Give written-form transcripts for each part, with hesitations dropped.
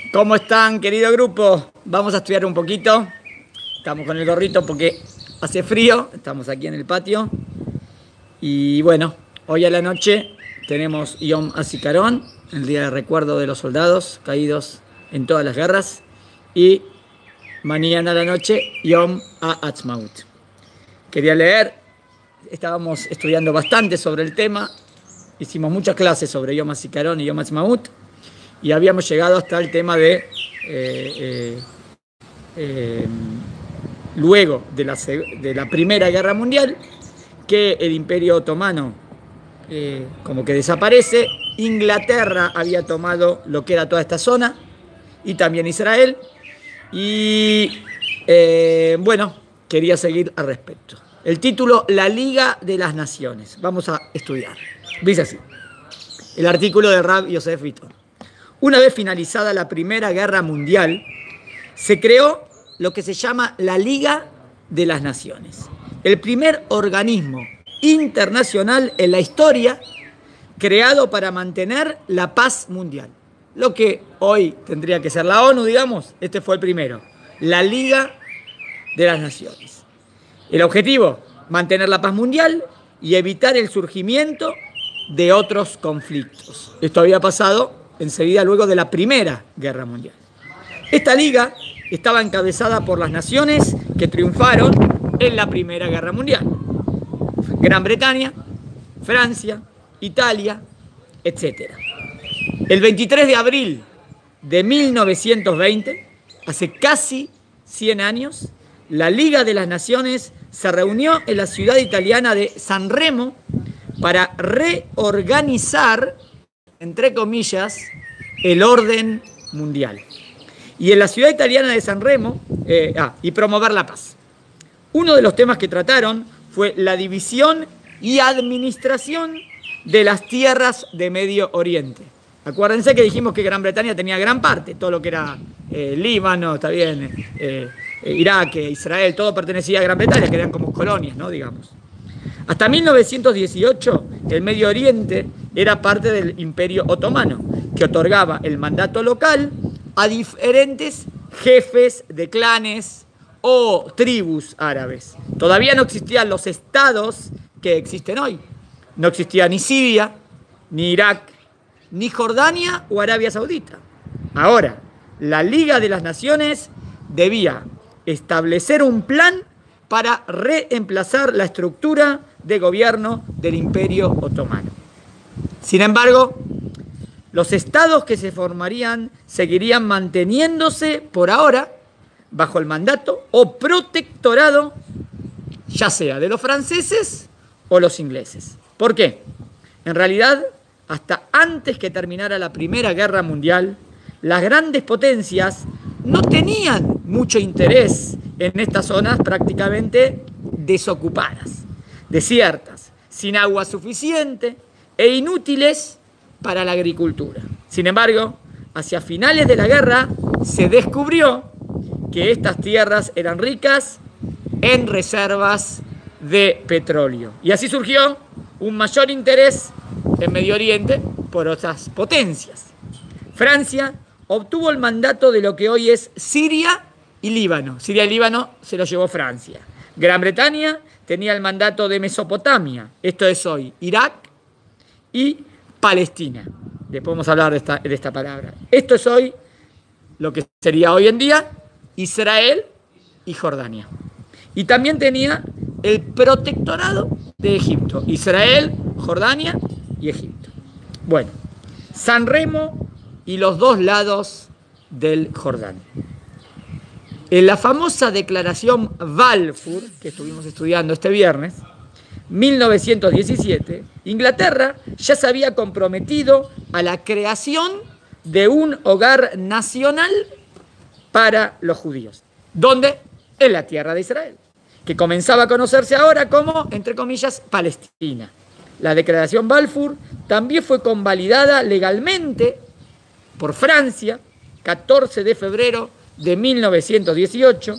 ¿Cómo están, querido grupo? Vamos a estudiar un poquito. Estamos con el gorrito porque hace frío. Estamos aquí en el patio. Y bueno, hoy a la noche tenemos Yom HaZikaron, el día de recuerdo de los soldados caídos en todas las guerras. Y mañana a la noche, Yom HaAtzmaut. Quería leer. Estábamos estudiando bastante sobre el tema. Hicimos muchas clases sobre Yom HaZikaron y Yom HaAtzmaut. Y habíamos llegado hasta el tema de, luego de la Primera Guerra Mundial, que el Imperio Otomano como que desaparece. Inglaterra había tomado lo que era toda esta zona, y también Israel. Y bueno, quería seguir al respecto. El título, La Liga de las Naciones. Vamos a estudiar. Dice así, el artículo de Rav Yosef Vitor. Una vez finalizada la Primera Guerra Mundial, se creó lo que se llama la Liga de las Naciones, el primer organismo internacional en la historia creado para mantener la paz mundial. Lo que hoy tendría que ser la ONU, digamos, este fue el primero, la Liga de las Naciones. El objetivo, mantener la paz mundial y evitar el surgimiento de otros conflictos. Esto había pasado enseguida luego de la Primera Guerra Mundial. Esta liga estaba encabezada por las naciones que triunfaron en la Primera Guerra Mundial: Gran Bretaña, Francia, Italia, etc. El 23 de abril de 1920, hace casi 100 años, la Liga de las Naciones se reunió en la ciudad italiana de San Remo para reorganizar, entre comillas, el orden mundial. Y en la ciudad italiana de San Remo, y promover la paz. Uno de los temas que trataron fue la división y administración de las tierras de Medio Oriente. Acuérdense que dijimos que Gran Bretaña tenía gran parte, todo lo que era Líbano, está bien, Irak, Israel, todo pertenecía a Gran Bretaña, que eran como colonias, ¿no? Digamos. Hasta 1918, el Medio Oriente era parte del Imperio Otomano, que otorgaba el mandato local a diferentes jefes de clanes o tribus árabes. Todavía no existían los estados que existen hoy. No existía ni Siria, ni Irak, ni Jordania o Arabia Saudita. Ahora, la Liga de las Naciones debía establecer un plan para reemplazar la estructura de gobierno del Imperio Otomano. Sin embargo, los estados que se formarían seguirían manteniéndose por ahora bajo el mandato o protectorado, ya sea de los franceses o los ingleses. ¿Por qué? En realidad, hasta antes que terminara la Primera Guerra Mundial, las grandes potencias no tenían mucho interés en estas zonas prácticamente desocupadas, desiertas, sin agua suficiente e inútiles para la agricultura. Sin embargo, hacia finales de la guerra se descubrió que estas tierras eran ricas en reservas de petróleo. Y así surgió un mayor interés en Medio Oriente por otras potencias. Francia obtuvo el mandato de lo que hoy es Siria y Líbano. Siria y Líbano se lo llevó Francia. Gran Bretaña tenía el mandato de Mesopotamia. Esto es hoy Irak y Palestina. Después vamos a hablar de esta palabra. Esto es hoy lo que sería hoy en día Israel y Jordania. Y también tenía el protectorado de Egipto. Israel, Jordania y Egipto. Bueno, San Remo y los dos lados del Jordán. En la famosa declaración Balfour, que estuvimos estudiando este viernes, 1917, Inglaterra ya se había comprometido a la creación de un hogar nacional para los judíos. ¿Dónde? En la tierra de Israel, que comenzaba a conocerse ahora como, entre comillas, Palestina. La declaración Balfour también fue convalidada legalmente por Francia, 14 de febrero de 1918,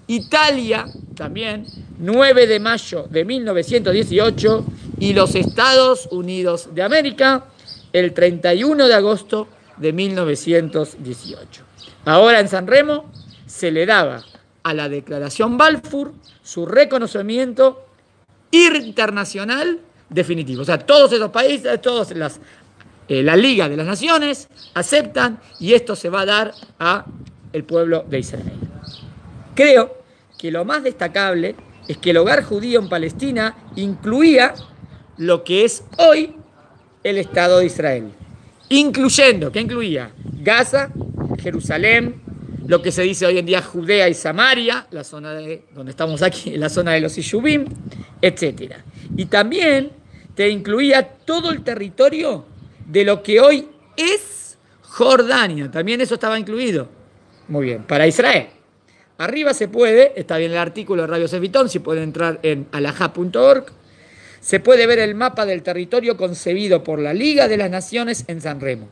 Italia también, 9 de mayo de 1918, y los Estados Unidos de América, el 31 de agosto de 1918. Ahora en San Remo se le daba a la Declaración Balfour su reconocimiento internacional definitivo. O sea, todos esos países, la Liga de las Naciones aceptan, y esto se va a dar a el pueblo de Israel. Creo que lo más destacable es que el hogar judío en Palestina incluía lo que es hoy el Estado de Israel, incluyendo, ¿qué incluía? Gaza, Jerusalén, lo que se dice hoy en día Judea y Samaria, la zona de donde estamos aquí, la zona de los Yishubim, etc. Y también te incluía todo el territorio de lo que hoy es Jordania, también eso estaba incluido. Muy bien, para Israel. Arriba se puede, está bien el artículo de Radio Sefitón, si pueden entrar en alajá.org, se puede ver el mapa del territorio concebido por la Liga de las Naciones en San Remo,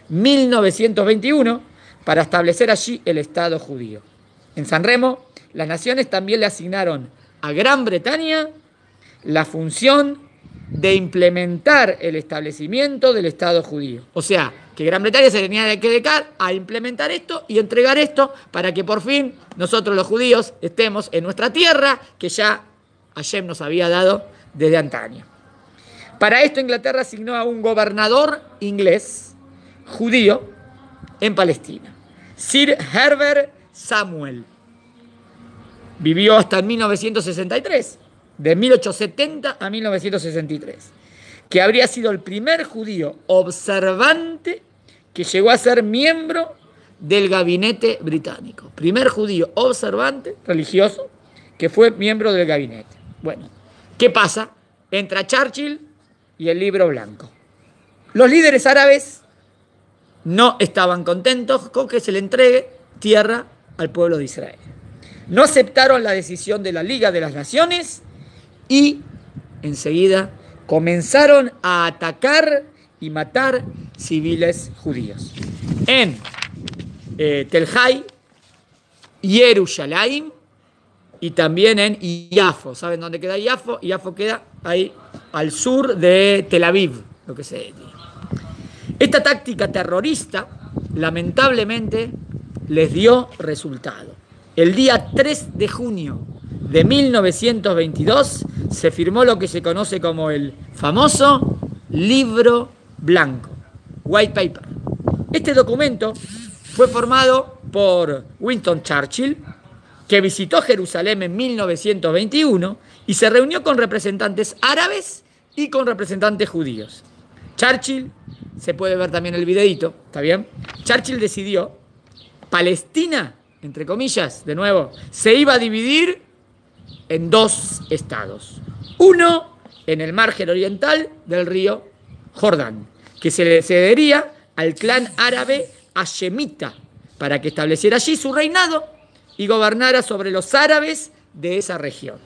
1921, para establecer allí el Estado judío. En San Remo, las naciones también le asignaron a Gran Bretaña la función de implementar el establecimiento del Estado judío. O sea, que Gran Bretaña se tenía que dedicar a implementar esto y entregar esto para que por fin nosotros los judíos estemos en nuestra tierra que ya Hashem nos había dado desde antaño. Para esto Inglaterra asignó a un gobernador inglés judío en Palestina, Sir Herbert Samuel. Vivió hasta 1963, de 1870 a 1963, que habría sido el primer judío observante que llegó a ser miembro del gabinete británico. Primer judío observante, religioso, que fue miembro del gabinete. Bueno, ¿qué pasa? Entra Churchill y el Libro Blanco. Los líderes árabes no estaban contentos con que se le entregue tierra al pueblo de Israel. No aceptaron la decisión de la Liga de las Naciones y enseguida comenzaron a atacar y matar civiles judíos. En Tel Hai, Jerusalén y también en Yafo. ¿Saben dónde queda Yafo? Yafo queda ahí al sur de Tel Aviv, lo que se dice. Esta táctica terrorista, lamentablemente, les dio resultado. El día 3 de junio de 1922 se firmó lo que se conoce como el famoso Libro Blanco, White Paper. Este documento fue formado por Winston Churchill, que visitó Jerusalén en 1921 y se reunió con representantes árabes y con representantes judíos. Churchill, se puede ver también el videíto, ¿está bien? Churchill decidió, Palestina, entre comillas, de nuevo, se iba a dividir en dos estados. Uno en el margen oriental del río Jordán, que se le cedería al clan árabe hashemita para que estableciera allí su reinado y gobernara sobre los árabes de esa región.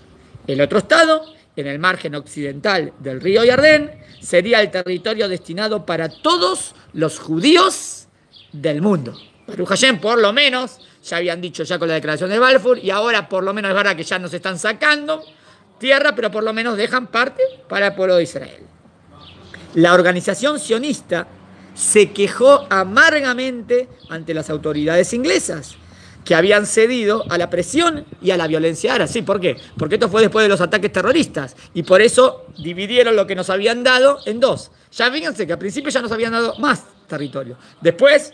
El otro estado, en el margen occidental del río Jordán, sería el territorio destinado para todos los judíos del mundo. Baruch Hashem, por lo menos, ya habían dicho ya con la declaración de Balfour, y ahora por lo menos es verdad que ya nos están sacando tierra, pero por lo menos dejan parte para el pueblo de Israel. La organización sionista se quejó amargamente ante las autoridades inglesas, que habían cedido a la presión y a la violencia árabe. Sí, ¿por qué? Porque esto fue después de los ataques terroristas, y por eso dividieron lo que nos habían dado en dos. Ya fíjense que al principio ya nos habían dado más territorio, después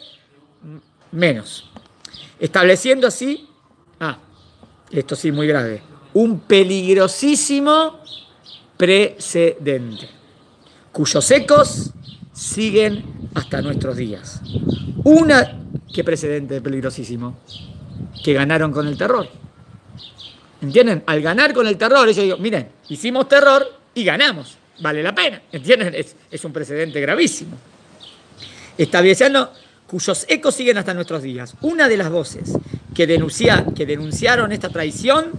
menos. Estableciendo así, esto sí muy grave, un peligrosísimo precedente, cuyos ecos siguen hasta nuestros días. ¿Qué precedente peligrosísimo? Que ganaron con el terror. ¿Entienden? Al ganar con el terror, ellos digo, miren, hicimos terror y ganamos. Vale la pena. ¿Entienden? Es un precedente gravísimo. Estableciendo cuyos ecos siguen hasta nuestros días. Una de las voces que denunciaron esta traición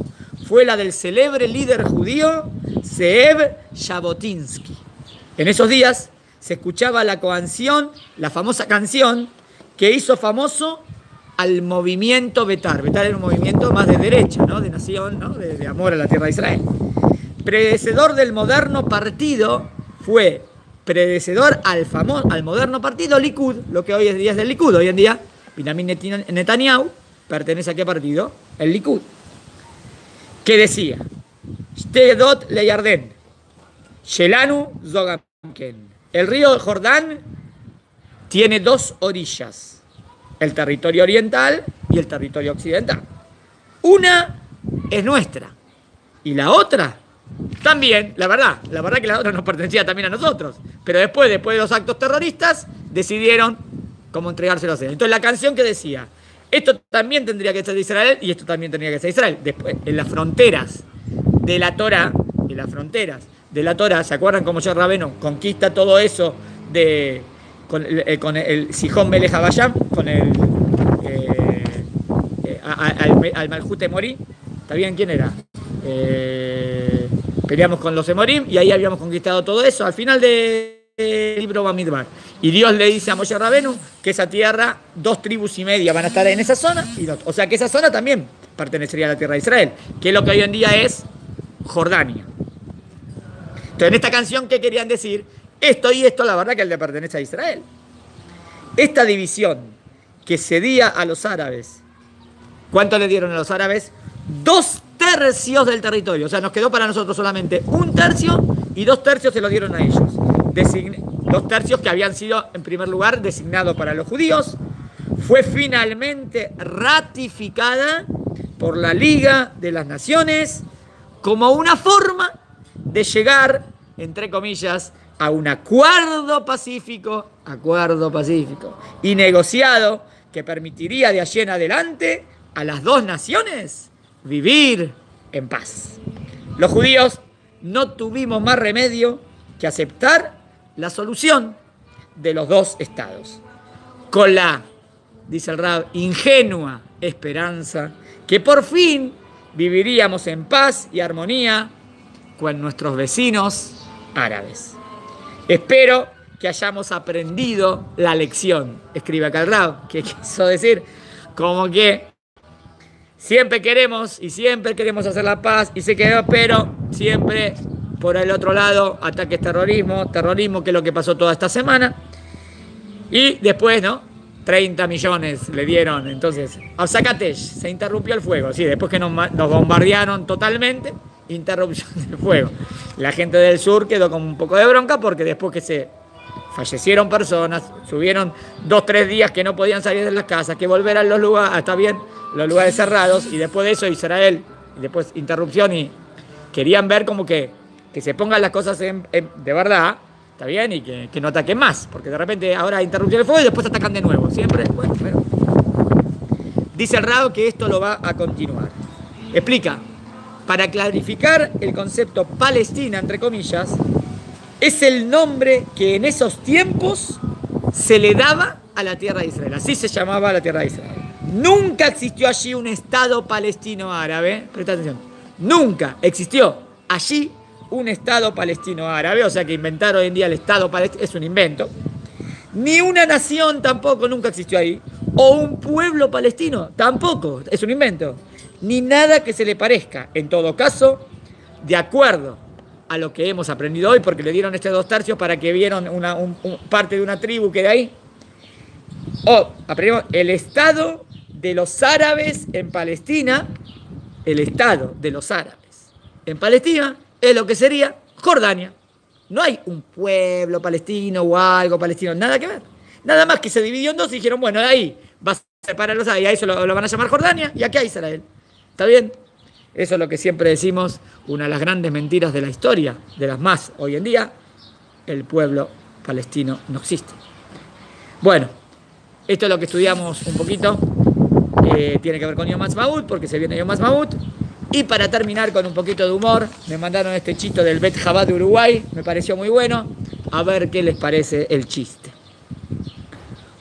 fue la del célebre líder judío Zeev Jabotinsky. En esos días se escuchaba la famosa canción que hizo famoso al movimiento Betar. Betar era un movimiento más de derecha, ¿no? De nación, ¿no? De amor a la tierra de Israel. Predecesor del moderno partido fue predecesor al moderno partido Likud, lo que hoy en día es el Likud. Hoy en día, Benjamin Netanyahu pertenece a qué partido? El Likud. Que decía, Shtedot le Yarden, Shelanu Zogamken. El río Jordán tiene dos orillas, el territorio oriental y el territorio occidental. Una es nuestra y la otra también, la verdad que la otra nos pertenecía también a nosotros, pero después de los actos terroristas decidieron cómo entregárselos a ellos. Entonces la canción que decía, esto también tendría que ser de Israel y esto también tendría que ser de Israel. Después, en las fronteras de la Torá, ¿se acuerdan cómo Moshe Rabbeinu conquista todo eso con el Sihón Melech Habayam, con el al Malhut Emorí? ¿Está bien? ¿Quién era? Peleamos con los Emorim y ahí habíamos conquistado todo eso. Al final del libro Bamidbar. Y Dios le dice a Moshe Rabbeinu que esa tierra, 2,5 tribus van a estar en esa zona. O sea que esa zona también pertenecería a la tierra de Israel, que es lo que hoy en día es Jordania. Entonces en esta canción, ¿qué querían decir? Esto y esto, la verdad que le pertenece a Israel. Esta división que cedía a los árabes, ¿cuánto le dieron a los árabes? 2/3 del territorio. O sea, nos quedó para nosotros solamente 1/3 y 2/3 se lo dieron a ellos. 2/3 que habían sido, en primer lugar, designados para los judíos. Fue finalmente ratificada por la Liga de las Naciones como una forma de llegar, entre comillas, a un acuerdo pacífico y negociado que permitiría de allí en adelante a las dos naciones vivir en paz. Los judíos no tuvimos más remedio que aceptar la solución de los dos estados, con la, dice el Rab, ingenua esperanza que por fin viviríamos en paz y armonía con nuestros vecinos árabes. Espero que hayamos aprendido la lección, escribe acá el Rab, que quiso decir como que siempre queremos hacer la paz y se quedó, pero siempre por el otro lado ataques terrorismo, que es lo que pasó toda esta semana. Y después, ¿no? 30 millones le dieron, entonces, a Zacatesh se interrumpió el fuego, sí, después que nos bombardearon totalmente, interrupción del fuego. La gente del sur quedó con un poco de bronca porque después que se fallecieron personas, subieron 2-3 días que no podían salir de las casas, que volver a los lugares, está bien, los lugares cerrados, y después de eso Israel, y después interrupción, y querían ver como que se pongan las cosas de verdad, está bien, y que no ataquen más, porque de repente ahora interrupción del fuego y después atacan de nuevo, siempre, bueno, pero dice el Rab que esto lo va a continuar. Explica, para clarificar el concepto Palestina, entre comillas, es el nombre que en esos tiempos se le daba a la tierra de Israel. Así se llamaba la tierra de Israel. Nunca existió allí un Estado palestino árabe. Presta atención. Nunca existió allí un Estado palestino árabe. O sea que inventar hoy en día el Estado palestino es un invento. Ni una nación tampoco nunca existió ahí. O un pueblo palestino tampoco es un invento. Ni nada que se le parezca. En todo caso, de acuerdo a lo que hemos aprendido hoy, porque le dieron 2/3 para que vieron parte de una tribu que de ahí. Aprendimos el Estado de los árabes en Palestina, el Estado de los árabes en Palestina es lo que sería Jordania. No hay un pueblo palestino o algo palestino, nada que ver. Nada más que se dividió en dos y dijeron, bueno, de ahí vas a separarlos y a eso lo van a llamar Jordania y aquí a Israel. ¿Está bien? Eso es lo que siempre decimos, una de las grandes mentiras de la historia, de las más hoy en día, el pueblo palestino no existe. Bueno, esto es lo que estudiamos un poquito, tiene que ver con Yom Ha'atzmaut, porque se viene Yom Ha'atzmaut. Y para terminar con un poquito de humor, me mandaron este chiste del Bet Jabad de Uruguay, me pareció muy bueno, a ver qué les parece el chiste.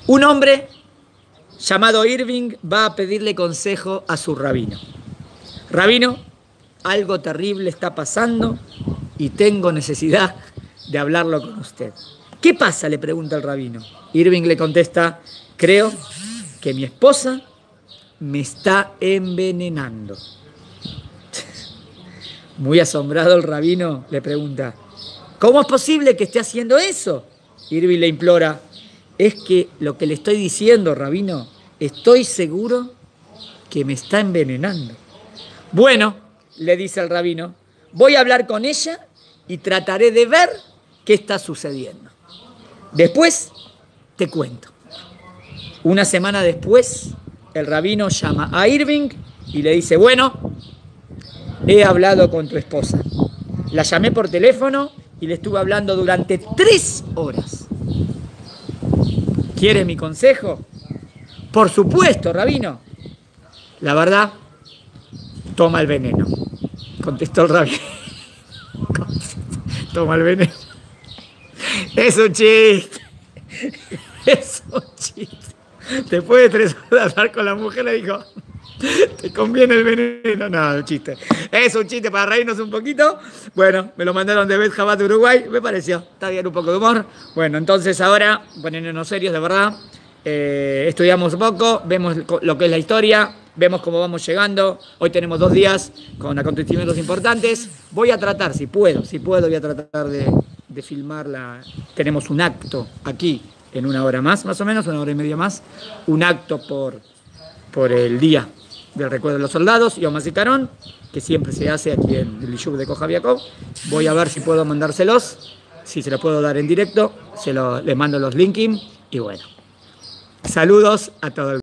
Un hombre llamado Irving va a pedirle consejo a su rabino. Rabino, algo terrible está pasando y tengo necesidad de hablarlo con usted. ¿Qué pasa?, le pregunta el rabino. Irving le contesta, creo que mi esposa me está envenenando. Muy asombrado el rabino le pregunta, ¿Cómo es posible que esté haciendo eso? Irving le implora. Es que lo que le estoy diciendo, rabino, estoy seguro que me está envenenando. Bueno, le dice el rabino, voy a hablar con ella y trataré de ver qué está sucediendo. Después te cuento. Una semana después, el rabino llama a Irving y le dice, bueno, he hablado con tu esposa. La llamé por teléfono y le estuve hablando durante 3 horas. ¿Quiere mi consejo? Por supuesto, rabino. La verdad, toma el veneno, contestó el rabino. Toma el veneno. Es un chiste. Es un chiste. Después de 3 horas de hablar con la mujer, le dijo, ¿te conviene el veneno? No, un chiste. Es un chiste para reírnos un poquito. Bueno, me lo mandaron de Bet Jabat de Uruguay. Me pareció. Está bien, un poco de humor. Bueno, entonces ahora, poniéndonos serios de verdad, estudiamos un poco, vemos lo que es la historia, vemos cómo vamos llegando. Hoy tenemos 2 días con acontecimientos importantes. Voy a tratar, si puedo, voy a tratar de filmarla. Tenemos un acto aquí en 1 hora más o menos, 1 hora y media más. Un acto por el día del recuerdo de los soldados, Yom HaZikaron, que siempre se hace aquí en el Yishuv de Kojaviakov. Voy a ver si puedo mandárselos, si se los puedo dar en directo, les mando los links y bueno. Saludos a todos.